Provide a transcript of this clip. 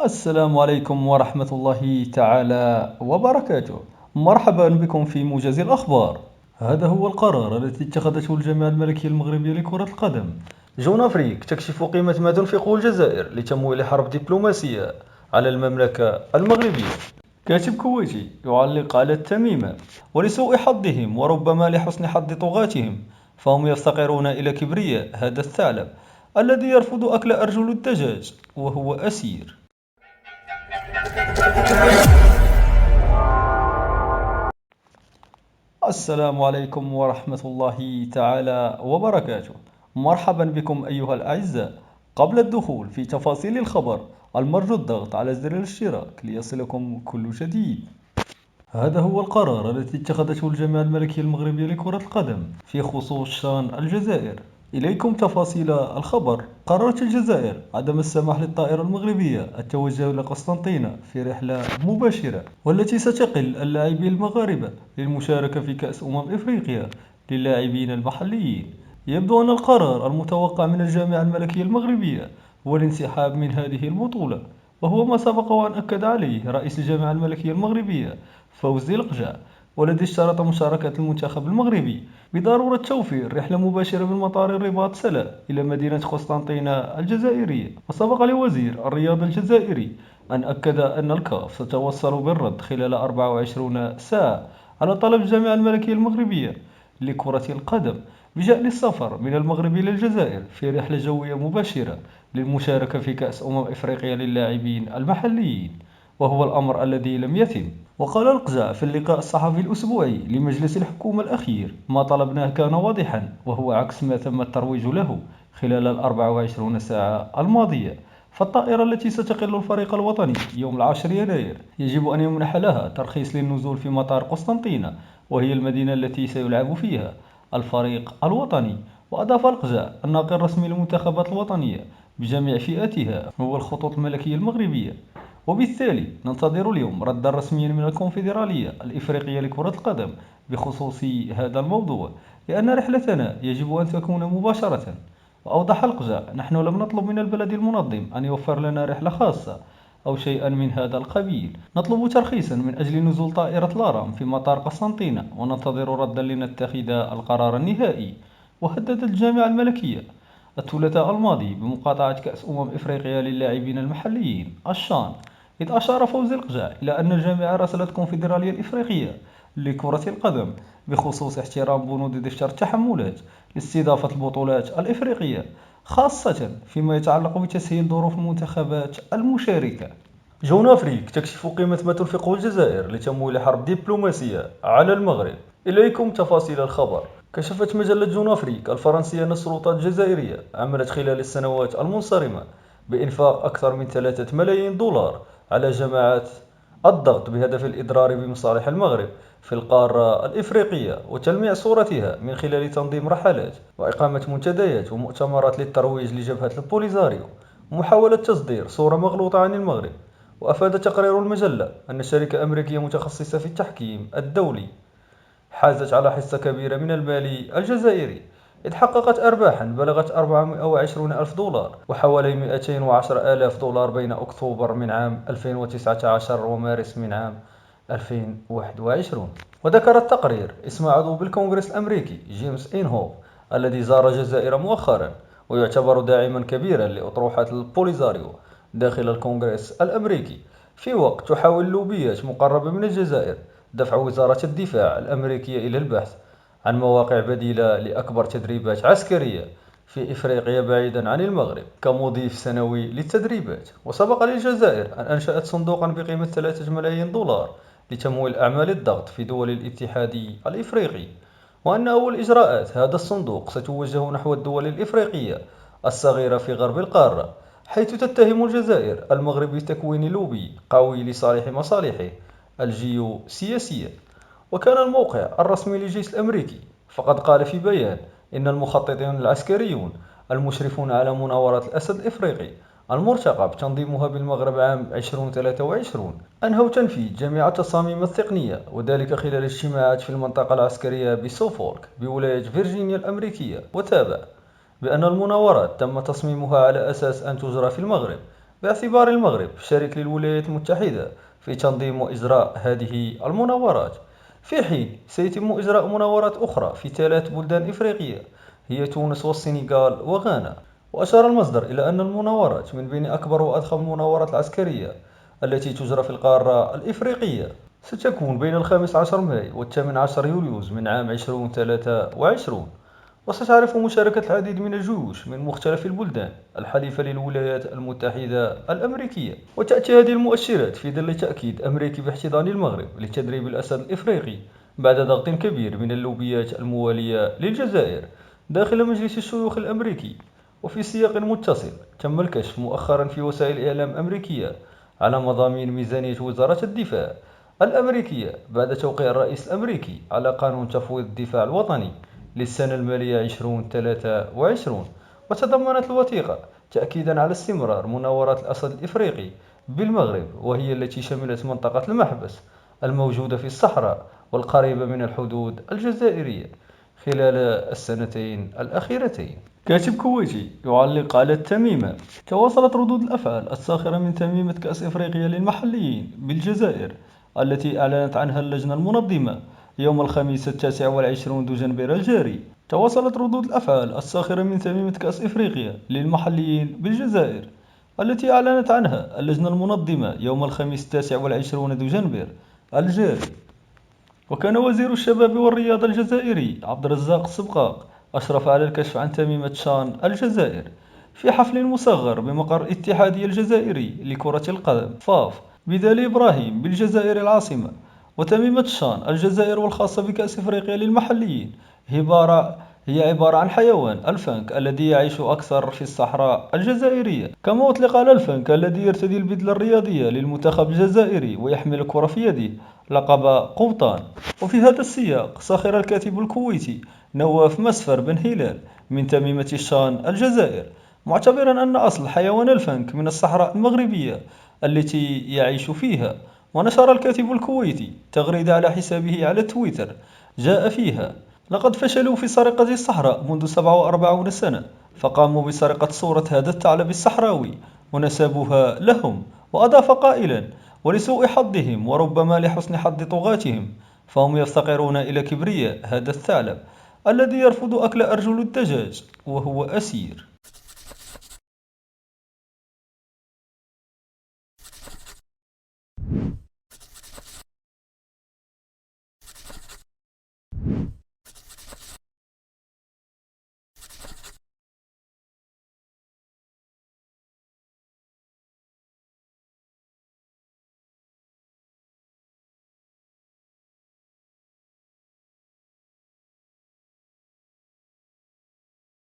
السلام عليكم ورحمة الله تعالى وبركاته. مرحبا بكم في موجز الأخبار. هذا هو القرار الذي اتخذته الجامعة الملكية المغربية لكرة القدم. جون أفريك تكشف قيمة ما تنفقه الجزائر لتمويل حرب دبلوماسية على المملكة المغربية. كاتب كويتي يعلق على التميمة: ولسوء حظهم وربما لحسن حظ طغاتهم فهم يفتقرون إلى كبرياء هذا الثعلب الذي يرفض أكل أرجل الدجاج وهو أسير. السلام عليكم ورحمة الله تعالى وبركاته. مرحبا بكم أيها الأعزاء. قبل الدخول في تفاصيل الخبر، المرجو الضغط على زر الاشتراك ليصلكم كل جديد. هذا هو القرار الذي اتخذته الجامعة الملكية المغربية لكرة القدم في خصوص شان الجزائر. إليكم تفاصيل الخبر. قررت الجزائر عدم السماح للطائرة المغربية التوجه إلى قسنطينة في رحلة مباشرة، والتي ستقل اللاعبين المغاربة للمشاركة في كأس إفريقيا للاعبين المحليين. يبدو أن القرار المتوقع من الجامعة الملكية المغربية هو الانسحاب من هذه البطولة، وهو ما سبق وأن أكد عليه رئيس الجامعة الملكية المغربية فوزي القجع، والذي اشترط مشاركة المنتخب المغربي بضرورة توفير رحلة مباشرة من مطار الرباط سلا إلى مدينة قسنطينة الجزائرية. وسبق لوزير الرياضة الجزائري أن أكد أن الكاف ستوصل بالرد خلال 24 ساعة على طلب الجامعة الملكية المغربية لكرة القدم بشأن السفر من المغرب إلى الجزائر في رحلة جوية مباشرة للمشاركة في كأس إفريقيا للاعبين المحليين، وهو الأمر الذي لم يتم. وقال القجع في اللقاء الصحفي الأسبوعي لمجلس الحكومة الأخير: ما طلبناه كان واضحا، وهو عكس ما تم الترويج له خلال 24 ساعة الماضية. فالطائرة التي ستقل الفريق الوطني يوم 10 يناير يجب أن يمنح لها ترخيص للنزول في مطار قسنطينة، وهي المدينة التي سيلعب فيها الفريق الوطني. وأضاف القجع: الناقل الرسمي للمنتخبات الوطنية بجميع فئاتها هو الخطوط الملكية المغربية، وبالتالي ننتظر اليوم ردا رسميا من الكونفدرالية الإفريقية لكرة القدم بخصوص هذا الموضوع، لأن رحلتنا يجب أن تكون مباشرة. وأوضح القجع: نحن لم نطلب من البلد المنظم أن يوفر لنا رحلة خاصة أو شيئا من هذا القبيل، نطلب ترخيصا من أجل نزول طائرة لارام في مطار قسنطينة وننتظر ردا لنتخذ القرار النهائي. وهددت الجامعة الملكية الثلاثاء الماضي بمقاطعة كأس إفريقيا للاعبين المحليين الشان، إذ أشار فوزي القجع إلى أن الجامعة راسلت الكونفدرالية الإفريقية لكرة القدم بخصوص احترام بنود دفتر التحملات لاستضافة البطولات الإفريقية، خاصة فيما يتعلق بتسهيل ظروف المنتخبات المشاركة. جون أفريك تكشف قيمة ما تنفقه الجزائر لتمويل حرب دبلوماسية على المغرب. إليكم تفاصيل الخبر. كشفت مجلة جون أفريك الفرنسية أن السلطات الجزائرية عملت خلال السنوات المنصرمة بإنفاق أكثر من 3 ملايين دولار على جماعات الضغط بهدف الإضرار بمصالح المغرب في القارة الإفريقية وتلميع صورتها من خلال تنظيم رحلات وإقامة منتديات ومؤتمرات للترويج لجبهة البوليزاريو ومحاولة تصدير صورة مغلوطة عن المغرب. وأفاد تقرير المجلة أن شركة أمريكية متخصصة في التحكيم الدولي حازت على حصة كبيرة من المال الجزائري، إذ حققت أرباحا بلغت 420 ألف دولار وحوالي 210 ألاف دولار بين أكتوبر من عام 2019 ومارس من عام 2021. وذكر التقرير اسم عضو بالكونغرس الأمريكي جيمس إنهوف الذي زار الجزائر مؤخرا ويعتبر داعما كبيرا لأطروحات البوليزاريو داخل الكونغرس الأمريكي، في وقت تحاول اللوبيات مقربة من الجزائر دفع وزارة الدفاع الأمريكية إلى البحث عن مواقع بديلة لأكبر تدريبات عسكرية في إفريقيا بعيدا عن المغرب كمضيف سنوي للتدريبات. وسبق للجزائر أن أنشأت صندوقا بقيمة 3 ملايين دولار لتمويل أعمال الضغط في دول الاتحاد الإفريقي، وأن أول إجراءات هذا الصندوق ستوجه نحو الدول الإفريقية الصغيرة في غرب القارة، حيث تتهم الجزائر المغرب بتكوين لوبي قوي لصالح مصالحه الجيوسياسية. وكان الموقع الرسمي للجيش الأمريكي فقد قال في بيان إن المخططون العسكريون المشرفون على مناورة الأسد الإفريقي المرتقب تنظيمها بالمغرب عام 2023 أنهوا تنفيذ جميع التصاميم التقنية، وذلك خلال اجتماعات في المنطقة العسكرية بسوفولك بولاية فيرجينيا الأمريكية. وتابع بأن المناورات تم تصميمها على أساس أن تجرى في المغرب باعتبار المغرب شريك للولايات المتحدة في تنظيم وإجراء هذه المناورات، في حين سيتم إجراء مناورات أخرى في 3 بلدان إفريقية هي تونس والسنغال وغانا. وأشار المصدر إلى أن المناورات من بين أكبر وأضخم المناورات العسكرية التي تجرى في القارة الإفريقية، ستكون بين 15 ماي و18 يوليوز من عام 2023، وستعرف مشاركة العديد من الجيوش من مختلف البلدان الحليفة للولايات المتحدة الأمريكية. وتأتي هذه المؤشرات في ظل تأكيد أمريكي باحتضان المغرب لتدريب الأسد الإفريقي بعد ضغط كبير من اللوبيات الموالية للجزائر داخل مجلس الشيوخ الأمريكي. وفي سياق متصل، تم الكشف مؤخرا في وسائل الإعلام الأمريكية على مضامين ميزانية وزارة الدفاع الأمريكية بعد توقيع الرئيس الأمريكي على قانون تفويض الدفاع الوطني للسنة المالية 2023. وتضمنت الوثيقة تأكيدا على استمرار مناورات الأسد الإفريقي بالمغرب، وهي التي شملت منطقة المحبس الموجودة في الصحراء والقريبة من الحدود الجزائرية خلال السنتين الأخيرتين. كاتب كويتي يعلق على التميمة: تواصلت ردود الأفعال الساخرة من تميمة كأس إفريقيا للمحليين بالجزائر التي أعلنت عنها اللجنة المنظمة يوم الخميس 29 دجنبر الجاري. تواصلت ردود الأفعال الساخرة من تميمة كأس إفريقيا للمحليين بالجزائر التي أعلنت عنها اللجنة المنظمة يوم الخميس 29 دجنبر الجاري. وكان وزير الشباب والرياضة الجزائري عبد الرزاق السبقاق أشرف على الكشف عن تميمة شان الجزائر في حفل مصغر بمقر الاتحادية الجزائري لكرة القدم فاف بدالي إبراهيم بالجزائر العاصمة. وتميمة شان الجزائر والخاصة بكأس إفريقيا للمحليين هي عبارة عن حيوان الفنك الذي يعيش أكثر في الصحراء الجزائرية، كما أطلق على الفنك الذي يرتدي البدلة الرياضية للمنتخب الجزائري ويحمل الكرة في يده لقب قبطان. وفي هذا السياق سخر الكاتب الكويتي نواف مسفر بن هلال من تميمة شان الجزائر، معتبرا أن أصل حيوان الفنك من الصحراء المغربية التي يعيش فيها. ونشر الكاتب الكويتي تغريدة على حسابه على تويتر جاء فيها: لقد فشلوا في سرقة الصحراء منذ 47 سنة، فقاموا بسرقة صورة هذا الثعلب الصحراوي ونسبوها لهم. وأضاف قائلا: ولسوء حظهم وربما لحسن حظ طغاتهم فهم يفتقرون إلى كبرياء هذا الثعلب الذي يرفض أكل أرجل الدجاج وهو أسير.